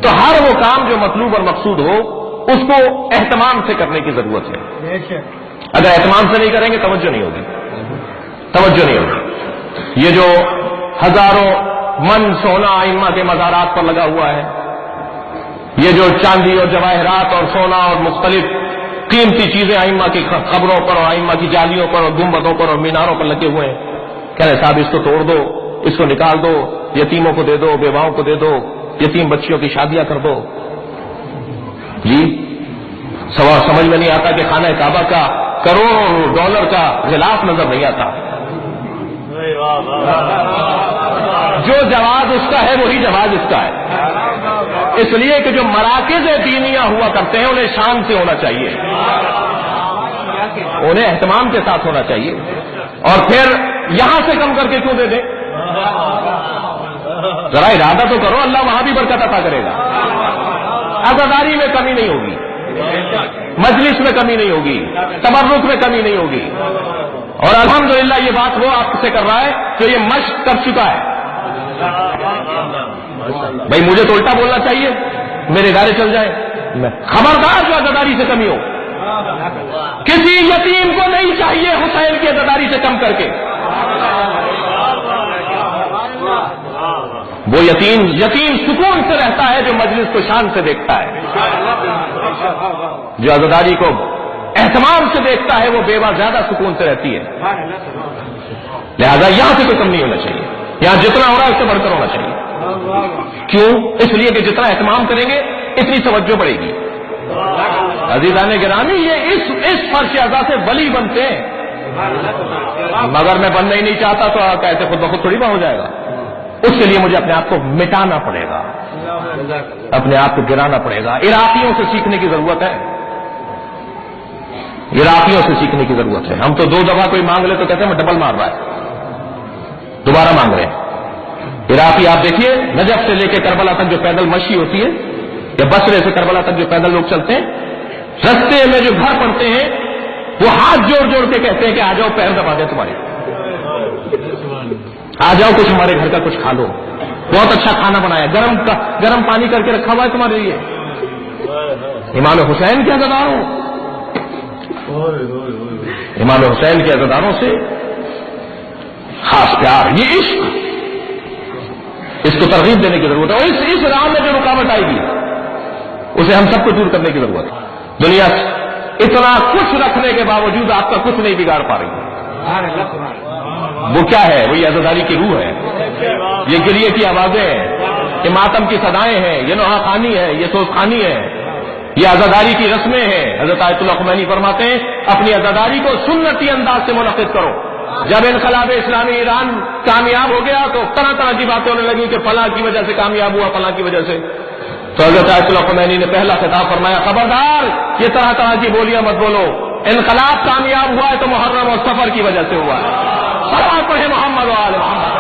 تو ہر وہ کام جو مطلوب اور مقصود ہو اس کو اہتمام سے کرنے کی ضرورت ہے. اگر اہتمام سے نہیں کریں گے توجہ نہیں ہوگی، توجہ نہیں ہوگی. یہ جو ہزاروں من سونا ائمہ کے مزارات پر لگا ہوا ہے، یہ جو چاندی اور جواہرات اور سونا اور مختلف قیمتی چیزیں ائمہ کی قبروں پر اور ائمہ کی جالیوں پر اور گنبدوں پر اور میناروں پر لگے ہوئے ہیں، کہہ رہے صاحب اس کو توڑ دو، اس کو نکال دو، یتیموں کو دے دو، بیواؤں کو دے دو، یتیم بچیوں کی شادیاں کر دو. جی سمجھ میں نہیں آتا کہ خانہ کعبہ کا کروڑوں ڈالر کا غلاف نظر نہیں آتا. جو جواز اس کا ہے وہی جواز اس کا ہے. اس لیے کہ جو مراکز دینیہ ہوا کرتے ہیں انہیں شان سے ہونا چاہیے، انہیں اہتمام کے ساتھ ہونا چاہیے. اور پھر یہاں سے کم کر کے کیوں دے دیں؟ ذرا ارادہ تو کرو، اللہ وہاں بھی برکت عطا کرے گا. عزاداری میں کمی نہیں ہوگی، مجلس میں کمی نہیں ہوگی، تبرک میں کمی نہیں ہوگی. اور الحمدللہ یہ بات وہ آپ سے کر رہا ہے جو یہ مشق کر چکا ہے. بھائی مجھے تو الٹا بولنا چاہیے، میرے ادارے چل جائیں. خبردار جو عزاداری سے کمی ہو، کسی یتیم کو نہیں چاہیے حسین کی عزاداری سے کم کر کے. وہ یتیم سکون سے رہتا ہے جو مجلس کو شان سے دیکھتا ہے، جو عزاداری کو اہتمام سے دیکھتا ہے وہ بیوہ زیادہ سکون سے رہتی ہے. لہذا یہاں سے کوئی کم نہیں ہونا چاہیے، یہاں جتنا ہو رہا ہے اس سے بڑھ کر ہونا چاہیے. کیوں؟ اس لیے کہ جتنا اہتمام کریں گے اتنی توجہ بڑھے گی. عزیزان گرامی یہ اس فرش اعضاء سے ولی بنتے ہیں، مگر میں بننا ہی نہیں چاہتا تو کیسے خود بخود تھوڑی بہت ہو جائے گا. اس کے لیے مجھے اپنے آپ کو مٹانا پڑے گا، اپنے آپ کو گرانا پڑے گا. عراقیوں سے سیکھنے کی ضرورت ہے، عراقیوں سے سیکھنے کی ضرورت ہے. ہم تو 2 دفعہ کوئی مانگ لے تو کہتے ہیں میں ڈبل مار رہا ہے، دوبارہ مانگ رہے ہیں. عراقی آپ دیکھیے نجف سے لے کے کربلا تک جو پیدل مشی ہوتی ہے، یا بصرے سے کربلا تک جو پیدل لوگ چلتے ہیں، رستے میں جو گھر پڑتے ہیں وہ ہاتھ جوڑ جوڑ کے کہتے ہیں کہ آ جاؤ پیر دبا دیں تمہارے، آ جاؤ کچھ ہمارے گھر کا کچھ کھا لو، بہت اچھا کھانا بنایا، گرم پانی کر کے رکھا ہوا ہے تمہارے لیے. امام حسین کے عزاداروں، امام حسین کے عزاداروں سے خاص پیار، یہ عشق، اس کو ترغیب دینے کی ضرورت ہے. اور اس راہ میں جو رکاوٹ آئے گی اسے ہم سب کو دور کرنے کی ضرورت ہے. دنیا اتنا کچھ رکھنے کے باوجود آپ کا کچھ نہیں بگاڑ پا رہی ہے. وہ کیا ہے؟ وہ یہ عزاداری کی روح ہے، یہ گریے کی آوازیں ہیں، یہ ماتم کی صدائیں ہیں، یہ نوحہ خوانی ہے، یہ سوز خوانی ہے، یہ عزاداری کی رسمیں ہیں. حضرت آیت اللہ خمینی فرماتے ہیں اپنی عزاداری کو سنتی انداز سے منعقد کرو. جب انقلاب اسلامی ایران کامیاب ہو گیا تو طرح طرح کی باتیں ہونے لگی کہ فلاں کی وجہ سے کامیاب ہوا، فلاں کی وجہ سے. تو حضرت آیت اللہ خمینی نے پہلا خطاب فرمایا خبردار یہ طرح طرح کی بولیاں مت بولو، انقلاب کامیاب ہوا ہے تو محرم اور سفر کی وجہ سے ہوا ہے. صلوات پڑھیں محمد و آل محمد.